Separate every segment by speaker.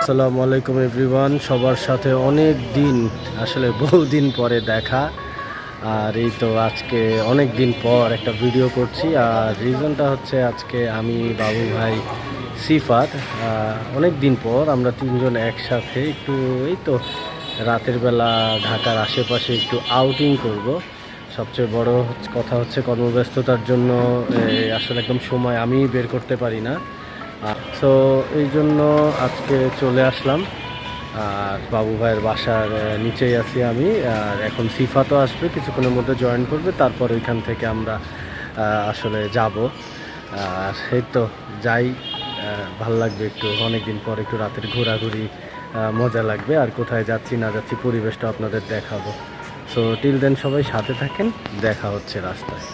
Speaker 1: আসসালামু আলাইকুম এভরিওয়ান। সবার সাথে অনেক দিন, আসলে বহুদিন পরে দেখা। আর এই তো আজকে অনেক দিন পর একটা ভিডিও করছি। আর রিজনটা হচ্ছে আজকে আমি, বাবু ভাই, সিফাত অনেক দিন পর আমরা তিনজন একসাথে একটু এই তো রাতের বেলা ঢাকার আশেপাশে একটু আউটিং করব। সবচেয়ে বড় কথা হচ্ছে কর্মব্যস্ততার জন্য আসলে একদম সময় আমি বের করতে পারি না। সো এই জন্য আজকে চলে আসলাম। আর বাবু ভাইয়ের বাসার নিচেই আছি আমি। আর এখন সিফাতও আসবে, কিছুক্ষণের মধ্যে জয়েন করবে। তারপর ওইখান থেকে আমরা আসলে যাব। আর এই তো যাই, ভাল লাগবে একটু, অনেকদিন পর একটু রাতের ঘোরাঘুরি, মজা লাগবে। আর কোথায় যাচ্ছি না যাচ্ছি পরিবেশটা আপনাদের দেখাবো। সো টিল দেন সবাই সাথে থাকেন, দেখা হচ্ছে রাস্তায়।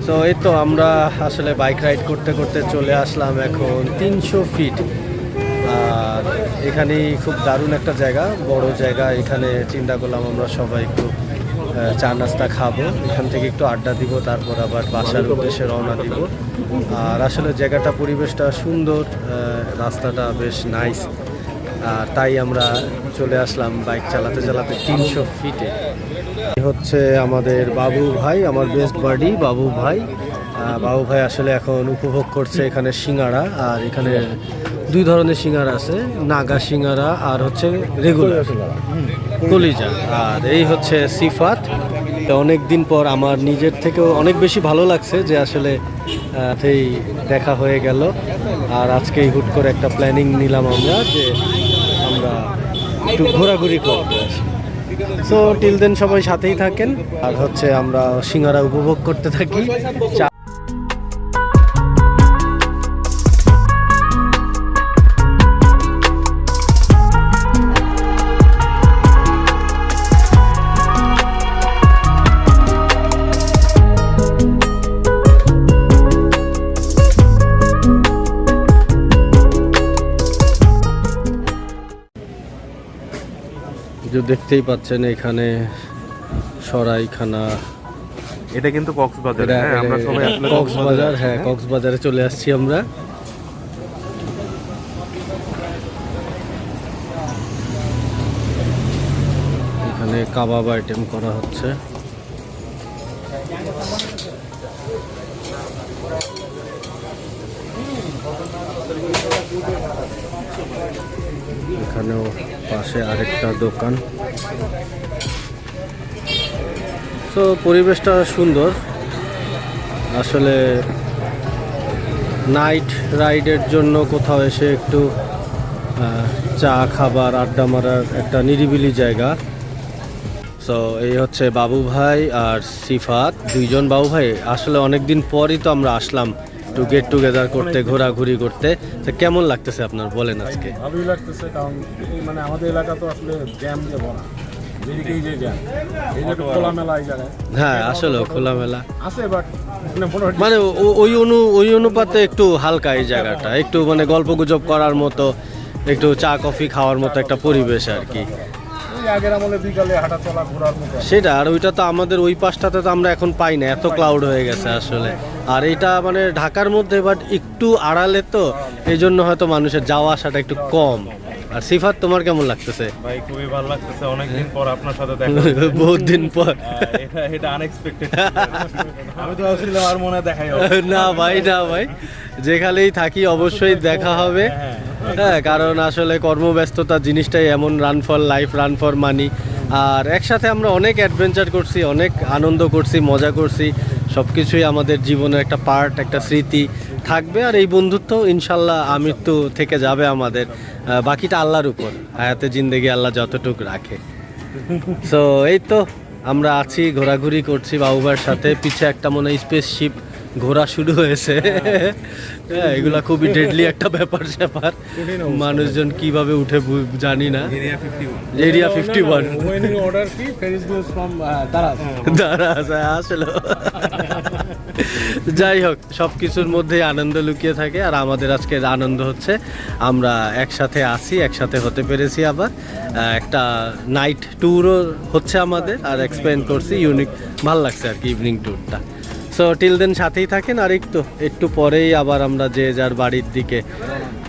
Speaker 1: তো এই তো আমরা আসলে বাইক রাইড করতে করতে চলে আসলাম এখন 300 ফিট। আর এখানেই খুব দারুণ একটা জায়গা, বড় জায়গা। এখানে চিন্তা করলাম আমরা সবাই একটু চা নাস্তা খাবো, এখান থেকে একটু আড্ডা দিব, তারপর আবার বাসার উদ্দেশ্যে রওনা দিব। আর আসলে জায়গাটা, পরিবেশটা সুন্দর, রাস্তাটা বেশ নাইস। আর তাই আমরা চলে আসলাম বাইক চালাতে চালাতে 300 ফিটে। হচ্ছে আমাদের বাবু ভাই, আমার বেস্ট বাডি বাবু ভাই। বাবু ভাই আসলে এখন উপভোগ করছে এখানে সিঙ্গারা। আর এখানে দুই ধরনের সিঙ্গারা আছে, নাগা সিঙ্গারা আর হচ্ছে রেগুলার কলিজা। আর এই হচ্ছে সিফাত। অনেক দিন পর আমার নিজের থেকেও অনেক বেশি ভালো লাগছে যে আসলে সেই দেখা হয়ে গেল। আর আজকেই হুট করে একটা প্ল্যানিং নিলাম আমরা যে আমরা একটু ঘোরাঘুরি করতে আসি। সো টিল দেন সবাই সাথেই থাকেন। আর হচ্ছে আমরা সিঙ্গারা উপভোগ করতে থাকি। যে দেখতেই পাচ্ছেন এখানে সরাইখানা,
Speaker 2: এটা কিন্তু কক্সবাজার। আমরা সবাই
Speaker 1: কক্সবাজার, হ্যাঁ কক্সবাজারে চলে আসছি আমরা। এখানে কাবাব আইটেম করা হচ্ছে। এখানেও পাশে আরেকটা দোকান। তো পরিবেশটা সুন্দর। আসলে নাইট রাইডের জন্য কোথাও এসে একটু চা খাবার, আড্ডা মারার একটা নিরিবিলি জায়গা। সো এই হচ্ছে বাবু ভাই আর সিফাত, দুইজন বাবু ভাই। আসলে অনেকদিন পরই তো আমরা আসলাম একটু গেট টুগেদার করতে, ঘোরাঘুরি করতে। তো কেমন লাগতেছে আপনার, বলেন আজকে?
Speaker 3: ভালোই লাগতেছে, কারণ মানে আমাদের এলাকা তো আসলে জ্যাম দিয়ে ভরা।
Speaker 1: হ্যাঁ আসলে খোলামেলা
Speaker 3: আছে, বাট
Speaker 1: মানে ওই অনুপাতে একটু হালকা এই জায়গাটা, একটু মানে গল্প গুজব করার মতো, একটু চা কফি খাওয়ার মতো একটা পরিবেশ আর কি।
Speaker 3: আগের আমলে বিকালে হাঁটা চলা ঘোরার মতো।
Speaker 1: সেটা, আর ওইটা তো আমাদের ওই পাশটাতে তো আমরা এখন পাই না, এত ক্লাউড হয়ে গেছে আসলে। আর এটা মানে ঢাকার মধ্যে, বাট একটু আড়ালে তো, এই জন্য হয়তো মানুষের যাওয়া আসাটা একটু কম। আর সিফাত, তোমার কেমন লাগতেছে?
Speaker 2: ভাই খুবই ভালো লাগতেছে, অনেকদিন পর আপনার সাথে দেখা
Speaker 1: বহুত দিন পর।
Speaker 2: এটা আনএক্সপেক্টেড। আমি তো ভাবছিলাম আর মনে দেখাই হবে
Speaker 1: না ভাই, না ভাই, যেখানেই থাকি অবশ্যই দেখা হবে। হ্যাঁ, কারণ আসলে কর্মব্যস্ততা জিনিসটাই এমন, run for life, run for money. আর একসাথে আমরা অনেক অ্যাডভেঞ্চার করছি, অনেক আনন্দ করছি, মজা করছি, সব কিছুই আমাদের জীবনের একটা পার্ট, একটা স্মৃতি থাকবে। আর এই বন্ধুত্ব ইনশাল্লাহ আমৃত্যু থেকে যাবে আমাদের। বাকিটা আল্লাহর উপর, হায়াতে জিন্দেগি আল্লাহ যতটুকু রাখে। সো এই তো আমরা আছি, ঘোরাঘুরি করছি বাবুবার সাথে। পিছে একটা মনে হয় স্পেসশিপ ঘোরা শুরু হয়েছে। হ্যাঁ, এগুলা খুবই ডেডলি একটা ব্যাপার স্যাপার, মানুষজন কিভাবে উঠে জানি না। এরিয়া 51
Speaker 3: অর্ডার কি ফেরিস গোস ফ্রম দারাজ।
Speaker 1: দাঁড়াস আসলে। যাই হোক, সব কিছুর মধ্যেই আনন্দ লুকিয়ে থাকে। আর আমাদের আজকে আনন্দ হচ্ছে আমরা একসাথে আসি, একসাথে হতে পেরেছি। আবার একটা নাইট ট্যুরও হচ্ছে আমাদের, আর এক্সপ্লেন করছি, ইউনিক ভাল লাগছে আর কি ইভিনিং ট্যুরটা। সো টিল দেন সাথেই থাকেন। আর একটু পরেই আবার আমরা যে যার বাড়ির দিকে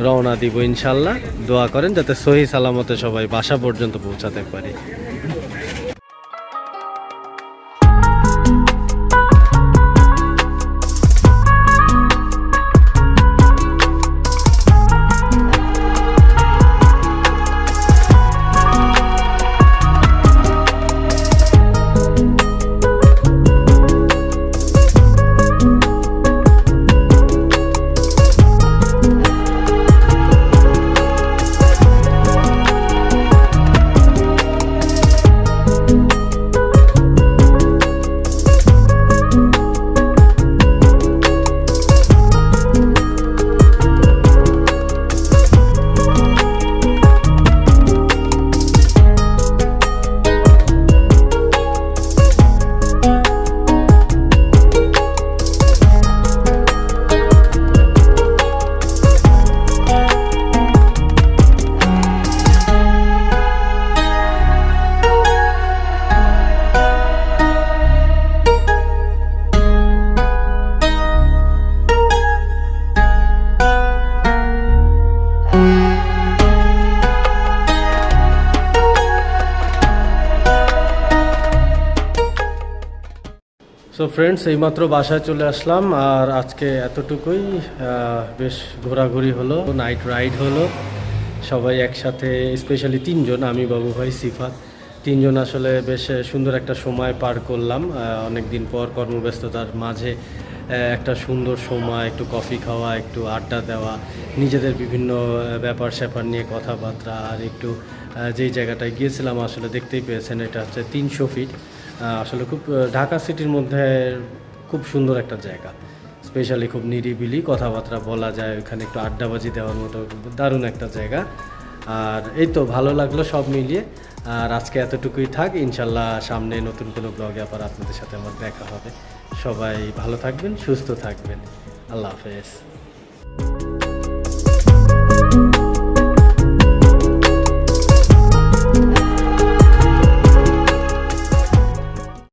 Speaker 1: রওনা দিব ইনশাল্লাহ। দোয়া করেন যাতে সহি সালামতে সবাই বাসা পর্যন্ত পৌঁছাতে পারি। সো ফ্রেন্ডস, এইমাত্র বাসায় চলে আসলাম। আর আজকে এতটুকুই, বেশ ঘোরাঘুরি হলো, নাইট রাইড হলো, সবাই একসাথে, স্পেশালি তিনজন, আমি, বাবু ভাই, সিফাত, তিনজন আসলে বেশ সুন্দর একটা সময় পার করলাম। অনেক দিন পর কর্মব্যস্ততার মাঝে একটা সুন্দর সময়, একটু কফি খাওয়া, একটু আড্ডা দেওয়া, নিজেদের বিভিন্ন ব্যাপার স্যাপার নিয়ে কথাবার্তা। আর একটু যেই জায়গাটায় গিয়েছিলাম আসলে দেখতেই পেয়েছেন, এটা হচ্ছে 300 ফিট। আসলে খুব ঢাকা সিটির মধ্যে খুব সুন্দর একটা জায়গা, স্পেশালি খুব নিরিবিলি, কথাবার্তা বলা যায়, ওইখানে একটু আড্ডাবাজি দেওয়ার মতো দারুণ একটা জায়গা। আর এই তো ভালো লাগলো সব মিলিয়ে। আর আজকে এতটুকুই থাক, ইনশাল্লাহ সামনে নতুন কোনো ব্লগে আবার আপনাদের সাথে আমার দেখা হবে। সবাই ভালো থাকবেন, সুস্থ থাকবেন, আল্লাহ হাফেজ।